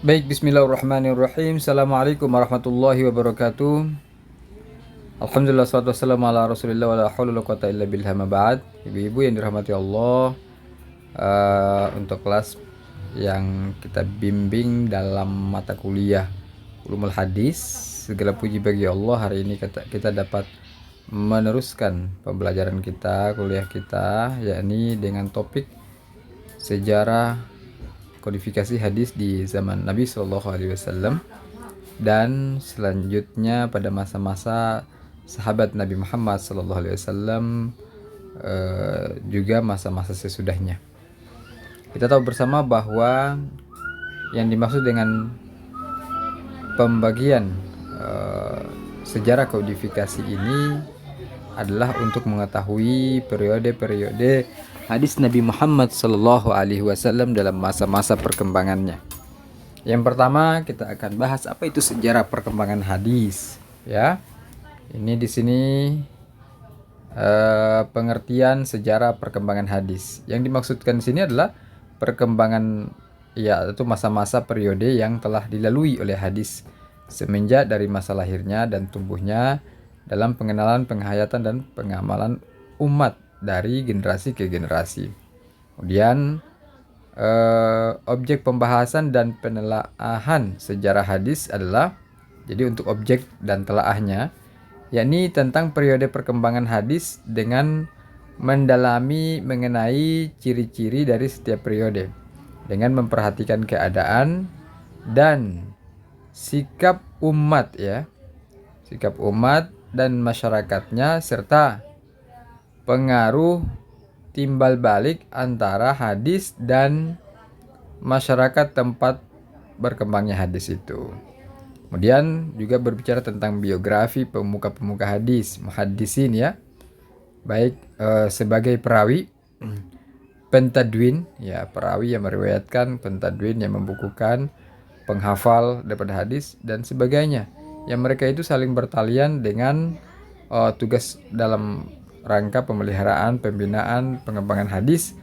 Baik, bismillahirrahmanirrahim. Assalamualaikum warahmatullahi wabarakatuh. Alhamdulillah, salatu wassalamu ala rasulillah wa la hawla wa la quwata illa billah ma ba'd. Ibu-ibu yang dirahmati Allah, untuk kelas yang kita bimbing dalam mata kuliah Ulumul Hadis, segala puji bagi Allah. Hari ini kita dapat meneruskan pembelajaran kita, kuliah kita, yakni dengan topik sejarah kodifikasi hadis di zaman Nabi Shallallahu Alaihi Wasallam, dan selanjutnya pada masa-masa sahabat Nabi Muhammad Sallallahu Alaihi Wasallam, juga masa-masa sesudahnya. Kita tahu bersama bahwa yang dimaksud dengan pembagian sejarah kodifikasi ini adalah untuk mengetahui periode-periode hadis Nabi Muhammad Sallallahu Alaihi Wasallam dalam masa-masa perkembangannya. Yang pertama kita akan bahas apa itu sejarah perkembangan hadis, ya. Ini di sini pengertian sejarah perkembangan hadis. Yang dimaksudkan di sini adalah perkembangan, ya, itu masa-masa periode yang telah dilalui oleh hadis semenjak dari masa lahirnya dan tumbuhnya dalam pengenalan, penghayatan, dan pengamalan umat dari generasi ke generasi. Kemudian objek pembahasan dan penelaahan sejarah hadis adalah, jadi untuk objek dan telaahnya, yakni tentang periode perkembangan hadis dengan mendalami mengenai ciri-ciri dari setiap periode dengan memperhatikan keadaan dan sikap umat, ya, sikap umat dan masyarakatnya, serta pengaruh timbal balik antara hadis dan masyarakat tempat berkembangnya hadis itu. Kemudian juga berbicara tentang biografi pemuka-pemuka hadis, muhaddisin, ya, baik sebagai perawi, pentadwin, ya, perawi yang meriwayatkan, pentadwin yang membukukan, penghafal daripada hadis dan sebagainya, yang mereka itu saling bertalian dengan tugas dalam rangka pemeliharaan, pembinaan, pengembangan hadis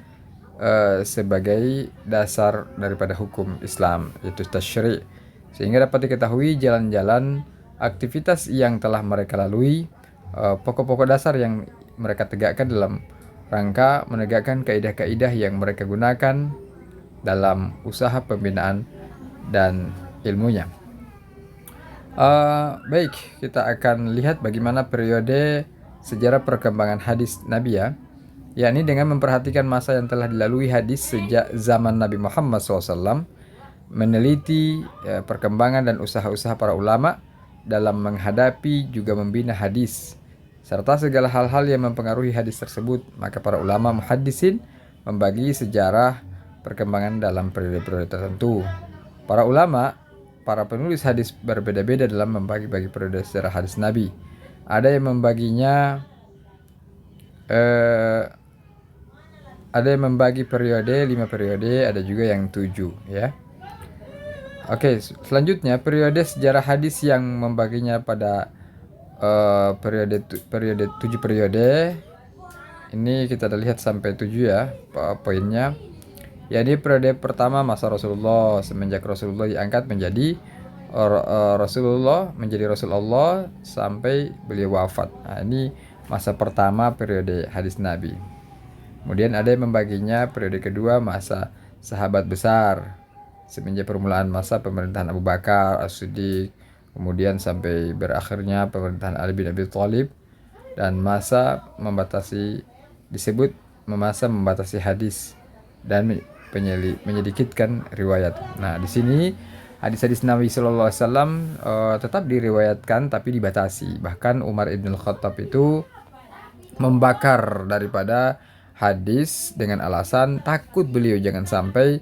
sebagai dasar daripada hukum Islam, yaitu tasyri', sehingga dapat diketahui jalan-jalan aktivitas yang telah mereka lalui, pokok-pokok dasar yang mereka tegakkan dalam rangka menegakkan kaidah-kaidah yang mereka gunakan dalam usaha pembinaan dan ilmunya. Baik, kita akan lihat bagaimana periode sejarah perkembangan hadis Nabi, ya, yakni dengan memperhatikan masa yang telah dilalui hadis sejak zaman Nabi Muhammad SAW, meneliti perkembangan dan usaha-usaha para ulama dalam menghadapi juga membina hadis, serta segala hal-hal yang mempengaruhi hadis tersebut. Maka para ulama muhaddisin membagi sejarah perkembangan dalam periode-periode tertentu. Para ulama, para penulis hadis berbeda-beda dalam membagi-bagi periode sejarah hadis Nabi. Ada yang membaginya ada yang membagi periode 5 periode, ada juga yang 7, ya. Oke, selanjutnya periode sejarah hadis yang membaginya pada periode 7 periode. Ini kita lihat sampai 7, ya, poinnya. Yakni periode pertama masa Rasulullah, semenjak Rasulullah diangkat menjadi Rasulullah, menjadi Rasulullah sampai beliau wafat. Nah, ini masa pertama periode hadis Nabi. Kemudian ada yang membaginya periode kedua masa sahabat besar, semenjak permulaan masa pemerintahan Abu Bakar As-Siddiq, kemudian sampai berakhirnya pemerintahan Ali bin Abi Thalib, dan masa membatasi disebut masa membatasi hadis dan menyedikitkan riwayat. Nah, di sini hadis-hadis Nabi Sallallahu Alaihi Wasallam tetap diriwayatkan tapi dibatasi. Bahkan Umar ibn Khattab itu membakar daripada hadis dengan alasan takut beliau jangan sampai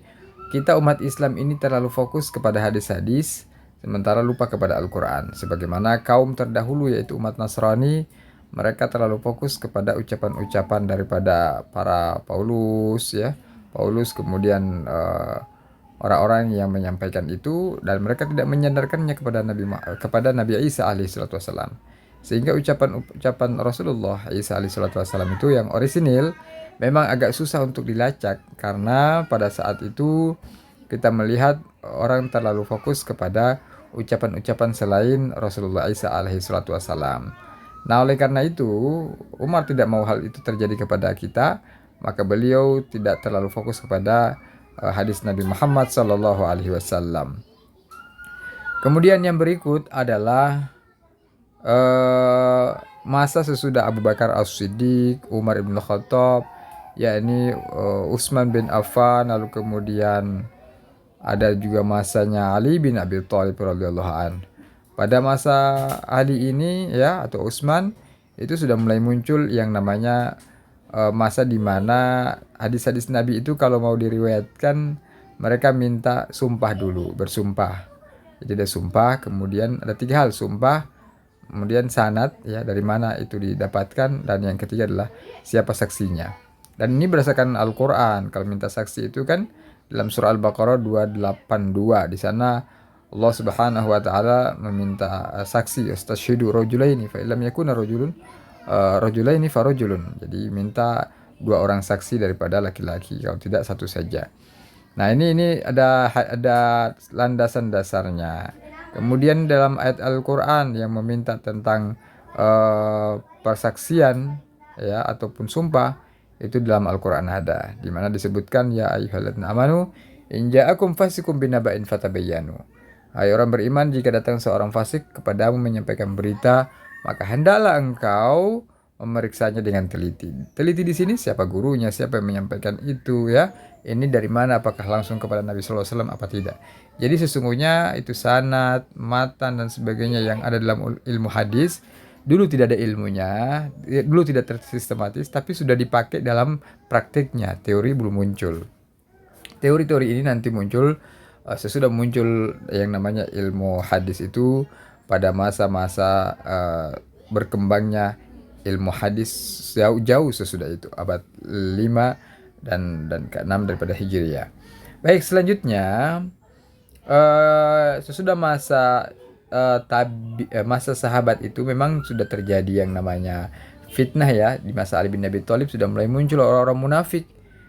kita umat Islam ini terlalu fokus kepada hadis-hadis sementara lupa kepada Al-Quran. Sebagaimana kaum terdahulu yaitu umat Nasrani, mereka terlalu fokus kepada ucapan-ucapan daripada para Paulus, ya, Paulus, kemudian orang-orang yang menyampaikan itu, dan mereka tidak menyandarkannya kepada Nabi Isa alaihissalam. Sehingga ucapan Rasulullah Isa alaihissalam itu yang orisinil memang agak susah untuk dilacak, karena pada saat itu kita melihat orang terlalu fokus kepada ucapan-ucapan selain Rasulullah Isa alaihi salatu wassalam. Nah, oleh karena itu, Umar tidak mau hal itu terjadi kepada kita, maka beliau tidak terlalu fokus kepada hadis Nabi Muhammad sallallahu alaihi wasallam. Kemudian yang berikut adalah masa sesudah Abu Bakar As-Siddiq, Umar ibn Khattab, yakni Utsman bin Affan, lalu kemudian ada juga masanya Ali bin Abi Thalib radhiyallahu an. Pada masa Ali ini ya, atau Utsman, itu sudah mulai muncul yang namanya masa di mana hadis-hadis Nabi itu kalau mau diriwayatkan mereka minta sumpah dulu, bersumpah. Jadi ada sumpah, kemudian ada 3 hal, sumpah, kemudian sanad ya, dari mana itu didapatkan, dan yang ketiga adalah siapa saksinya. Dan ini berdasarkan Al-Qur'an. Kalau minta saksi itu kan dalam surah Al-Baqarah 282, di sana Allah Subhanahu wa taala meminta saksi, astashhidu rajulaini fa illam yakuna rajulaini farajulun. Jadi minta 2 orang saksi daripada laki-laki, kalau tidak 1 saja. Nah, ini ada landasan dasarnya. Kemudian dalam ayat Al-Qur'an yang meminta tentang persaksian ya ataupun sumpah, itu dalam Al-Qur'an ada, di mana disebutkan ya ayyuhalladzina amanu in ja'akum fasiqun binaba'in fatabayyanu. Hai orang beriman, jika datang seorang fasik kepadamu menyampaikan berita, maka hendaklah engkau memeriksanya dengan teliti. Teliti di sini siapa gurunya, siapa yang menyampaikan itu ya. Ini dari mana, apakah langsung kepada Nabi sallallahu alaihi wasallam apa tidak. Jadi sesungguhnya itu sanad, matan dan sebagainya yang ada dalam ilmu hadis dulu tidak ada ilmunya, dulu tidak tersistematis, tapi sudah dipakai dalam praktiknya. Teori belum muncul. Teori-teori ini nanti muncul sesudah muncul yang namanya ilmu hadis itu pada masa-masa berkembangnya ilmu hadis jauh sesudah itu, abad 5 dan ke-6 daripada Hijriah. Baik, selanjutnya sesudah masa masa sahabat itu memang sudah terjadi yang namanya fitnah ya. Di masa Ali bin Abi Thalib sudah mulai muncul orang-orang munafik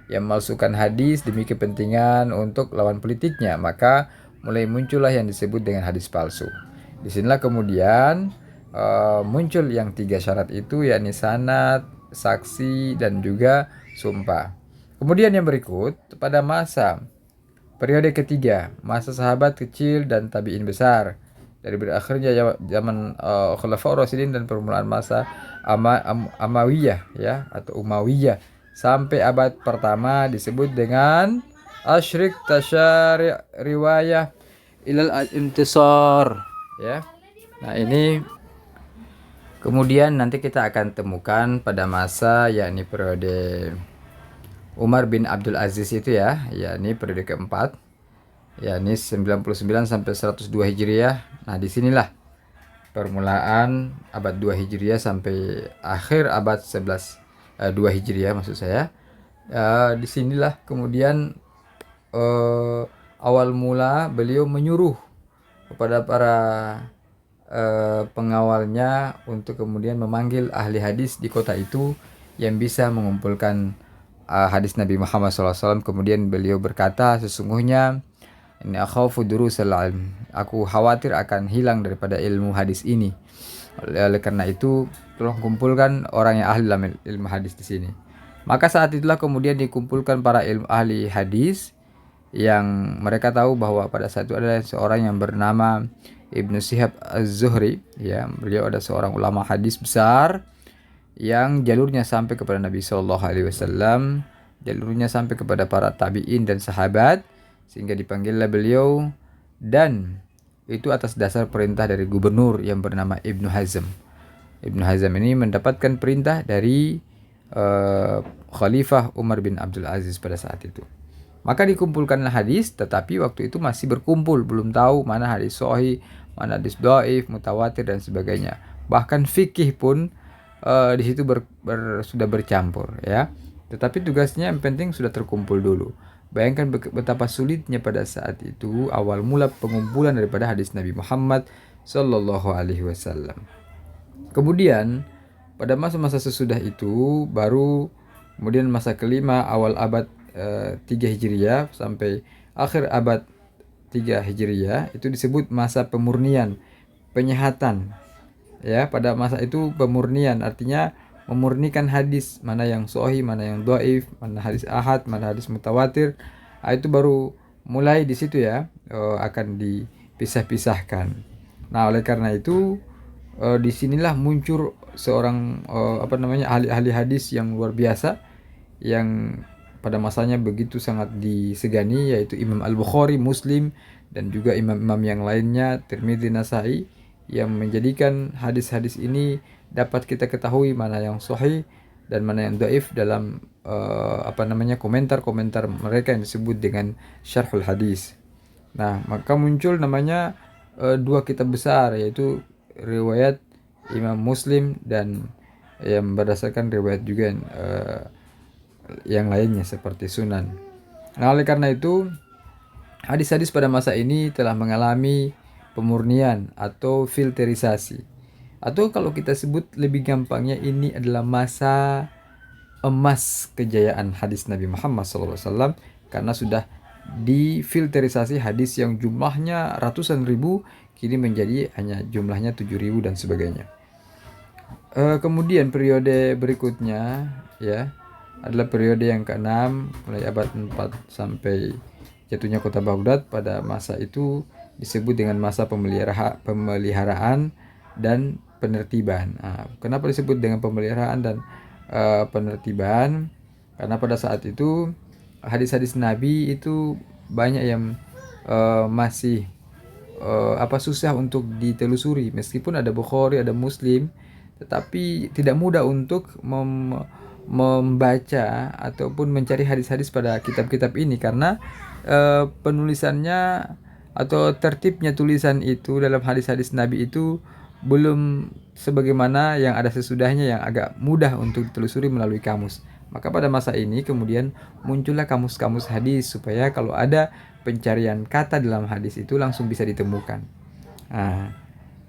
yang memalsukan hadis demi kepentingan untuk lawan politiknya. Maka mulai muncullah yang disebut dengan hadis palsu. Disinilah kemudian muncul yang 3 syarat itu, yakni sanad, saksi, dan juga sumpah. Kemudian yang berikut, pada masa periode ketiga, masa sahabat kecil dan tabi'in besar, dari berakhirnya zaman Khulafaur Rasyidin dan permulaan masa Amawiyah ya atau Umayyah sampai abad pertama disebut dengan asyrik tasyari' riwayah ilal intisar ya. Nah, ini kemudian nanti kita akan temukan pada masa yakni periode Umar bin Abdul Aziz itu ya, yakni periode keempat, yakni 99 sampai 102 Hijriah. Nah, disinilah permulaan abad 2 Hijriah sampai akhir abad 2 Hijriah maksud saya. Disinilah kemudian awal mula beliau menyuruh kepada para pengawalnya untuk kemudian memanggil ahli hadis di kota itu yang bisa mengumpulkan hadis Nabi Muhammad SAW. Kemudian beliau berkata, sesungguhnya ini akhafu durusal ilm, aku khawatir akan hilang daripada ilmu hadis ini. Oleh karena itu tolong kumpulkan orang yang ahli dalam ilmu hadis di sini. Maka saat itulah kemudian dikumpulkan para ahli hadis yang mereka tahu bahwa pada saat itu ada seorang yang bernama Ibnu Syihab Az-Zuhri ya. Beliau ada seorang ulama hadis besar yang jalurnya sampai kepada Nabi sallallahu alaihi wasallam, jalurnya sampai kepada para tabi'in dan sahabat, sehingga dipanggillah beliau, dan itu atas dasar perintah dari gubernur yang bernama Ibnu Hazm. Ibnu Hazm ini mendapatkan perintah dari Khalifah Umar bin Abdul Aziz pada saat itu. Maka dikumpulkanlah hadis, tetapi waktu itu masih berkumpul, belum tahu mana hadis sahih, mana hadis dhaif, mutawatir dan sebagainya. Bahkan fikih pun di situ sudah bercampur ya. Tetapi tugasnya yang penting sudah terkumpul dulu. Bayangkan betapa sulitnya pada saat itu awal mula pengumpulan daripada hadis Nabi Muhammad sallallahu alaihi wasallam. Kemudian pada masa-masa sesudah itu baru kemudian masa kelima awal abad 3 Hijriah sampai akhir abad 3 Hijriah itu disebut masa pemurnian, penyehatan. Ya, pada masa itu pemurnian artinya memurnikan hadis, mana yang sahih, mana yang dhaif, mana hadis ahad, mana hadis mutawatir. Itu baru mulai di situ ya, akan dipisah-pisahkan. Nah, oleh karena itu disinilah muncul seorang ahli-ahli hadis yang luar biasa yang pada masanya begitu sangat disegani, yaitu Imam Al-Bukhari, Muslim, dan juga imam-imam yang lainnya, Tirmidzi, Nasai, yang menjadikan hadis-hadis ini dapat kita ketahui mana yang sahih dan mana yang dhaif dalam komentar-komentar mereka yang disebut dengan syarhul hadis. Nah, maka muncul namanya dua kitab besar, yaitu riwayat Imam Muslim dan yang berdasarkan riwayat juga yang lainnya seperti Sunan. Nah, oleh karena itu hadis-hadis pada masa ini telah mengalami pemurnian atau filterisasi. Atau kalau kita sebut lebih gampangnya, ini adalah masa emas kejayaan hadis Nabi Muhammad SAW, karena sudah difilterisasi hadis yang jumlahnya ratusan ribu kini menjadi hanya jumlahnya 7.000 dan sebagainya. Kemudian periode berikutnya ya adalah periode yang ke-6, mulai abad 4 sampai jatuhnya kota Baghdad. Pada masa itu disebut dengan masa pemeliharaan dan penertiban. Kenapa disebut dengan pemeliharaan dan penertiban? Karena pada saat itu hadis-hadis Nabi itu banyak yang masih susah untuk ditelusuri. Meskipun ada Bukhari, ada Muslim, tetapi tidak mudah untuk membaca ataupun mencari hadis-hadis pada kitab-kitab ini, karena penulisannya atau tertibnya tulisan itu dalam hadis-hadis Nabi itu belum sebagaimana yang ada sesudahnya, yang agak mudah untuk ditelusuri melalui kamus. Maka pada masa ini kemudian muncullah kamus-kamus hadis, supaya kalau ada pencarian kata dalam hadis itu langsung bisa ditemukan.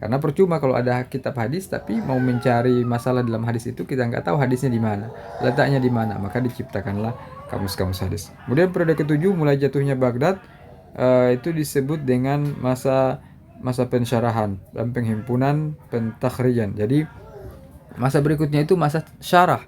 Karena percuma kalau ada kitab hadis tapi mau mencari masalah dalam hadis itu kita nggak tahu hadisnya di mana, letaknya di mana, maka diciptakanlah kamus-kamus hadis. Kemudian periode ke-7 mulai jatuhnya Baghdad, itu disebut dengan masa pensyarahan dan penghimpunan, pentakhrijan. Jadi masa berikutnya itu masa syarah.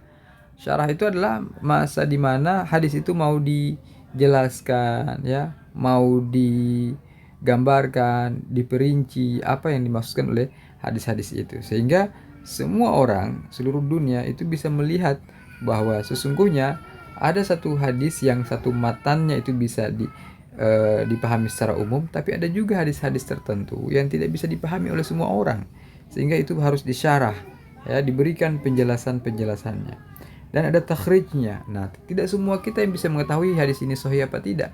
Syarah itu adalah masa di mana hadis itu mau dijelaskan ya, mau digambarkan, diperinci apa yang dimaksudkan oleh hadis-hadis itu, sehingga semua orang seluruh dunia itu bisa melihat bahwa sesungguhnya ada satu hadis yang satu matannya itu bisa dipahami secara umum, tapi ada juga hadis-hadis tertentu yang tidak bisa dipahami oleh semua orang, sehingga itu harus disyarah ya, diberikan penjelasannya. Dan ada takhrijnya. Nah, tidak semua kita yang bisa mengetahui hadis ini sahih apa tidak.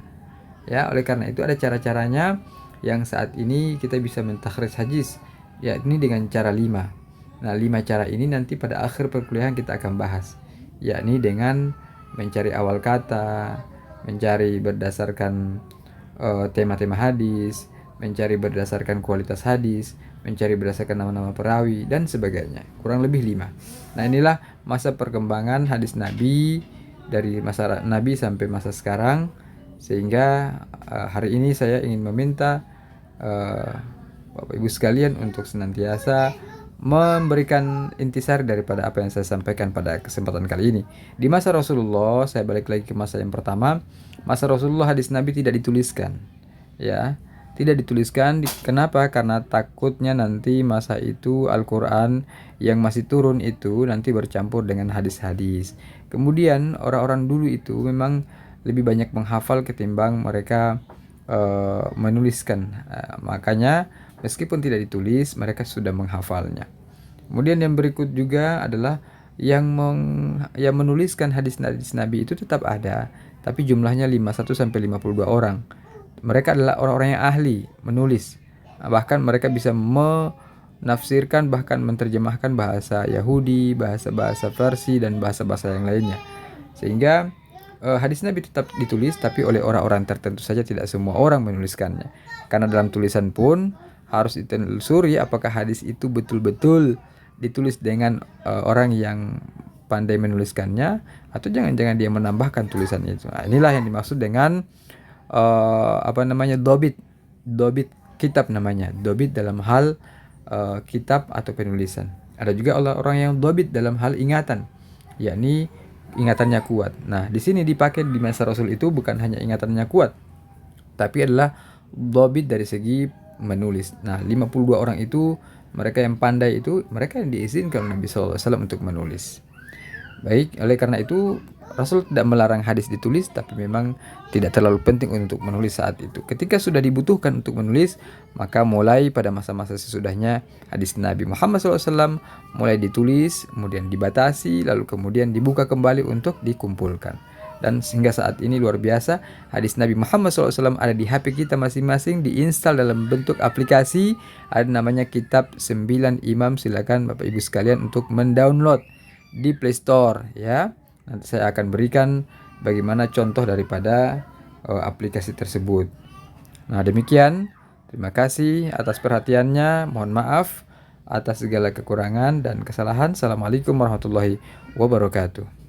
Ya, oleh karena itu ada cara-caranya yang saat ini kita bisa mentakhrij hadis, yakni dengan cara 5. Nah, 5 cara ini nanti pada akhir perkuliahan kita akan bahas, yakni dengan mencari awal kata, mencari berdasarkan tema-tema hadis, mencari berdasarkan kualitas hadis, mencari berdasarkan nama-nama perawi dan sebagainya. Kurang lebih 5. Nah, inilah masa perkembangan hadis Nabi dari masa Nabi sampai masa sekarang, sehingga hari ini saya ingin meminta Bapak Ibu sekalian untuk senantiasa memberikan intisari daripada apa yang saya sampaikan pada kesempatan kali ini. Di masa Rasulullah, saya balik lagi ke masa yang pertama, masa Rasulullah hadis Nabi tidak dituliskan. Ya, tidak dituliskan. Kenapa? Karena takutnya nanti masa itu Al-Quran yang masih turun itu nanti bercampur dengan hadis-hadis. Kemudian orang-orang dulu itu memang lebih banyak menghafal ketimbang mereka menuliskan. Makanya meskipun tidak ditulis, mereka sudah menghafalnya. Kemudian yang berikut juga adalah yang menuliskan hadis-hadis Nabi itu tetap ada, tapi jumlahnya 51-52 orang. Mereka adalah orang-orang yang ahli menulis. Bahkan mereka bisa menafsirkan, bahkan menerjemahkan bahasa Yahudi, bahasa-bahasa Farsi, dan bahasa-bahasa yang lainnya. Sehingga hadis Nabi tetap ditulis, tapi oleh orang-orang tertentu saja, tidak semua orang menuliskannya. Karena dalam tulisan pun harus ditelusuri apakah hadis itu betul-betul ditulis dengan orang yang pandai menuliskannya, atau jangan-jangan dia menambahkan tulisannya itu. Nah, inilah yang dimaksud dengan dobit kitab namanya, dobit dalam hal kitab atau penulisan. Ada juga orang yang dobit dalam hal ingatan, yakni ingatannya kuat. Nah, di sini dipakai di masa Rasul itu bukan hanya ingatannya kuat, tapi adalah dobit dari segi menulis. Nah, 52 orang itu, mereka yang pandai itu, mereka yang diizinkan Nabi SAW untuk menulis. Baik, oleh karena itu Rasul tidak melarang hadis ditulis, tapi memang tidak terlalu penting untuk menulis saat itu. Ketika sudah dibutuhkan untuk menulis, maka mulai pada masa-masa sesudahnya hadis Nabi Muhammad SAW mulai ditulis, kemudian dibatasi, lalu kemudian dibuka kembali untuk dikumpulkan. Dan sehingga saat ini luar biasa, hadis Nabi Muhammad SAW ada di HP kita masing-masing, diinstal dalam bentuk aplikasi, ada namanya Kitab 9 Imam. Silakan Bapak Ibu sekalian untuk mendownload di Play Store ya. Nanti saya akan berikan bagaimana contoh daripada aplikasi tersebut. Nah, demikian. Terima kasih atas perhatiannya. Mohon maaf atas segala kekurangan dan kesalahan. Assalamualaikum warahmatullahi wabarakatuh.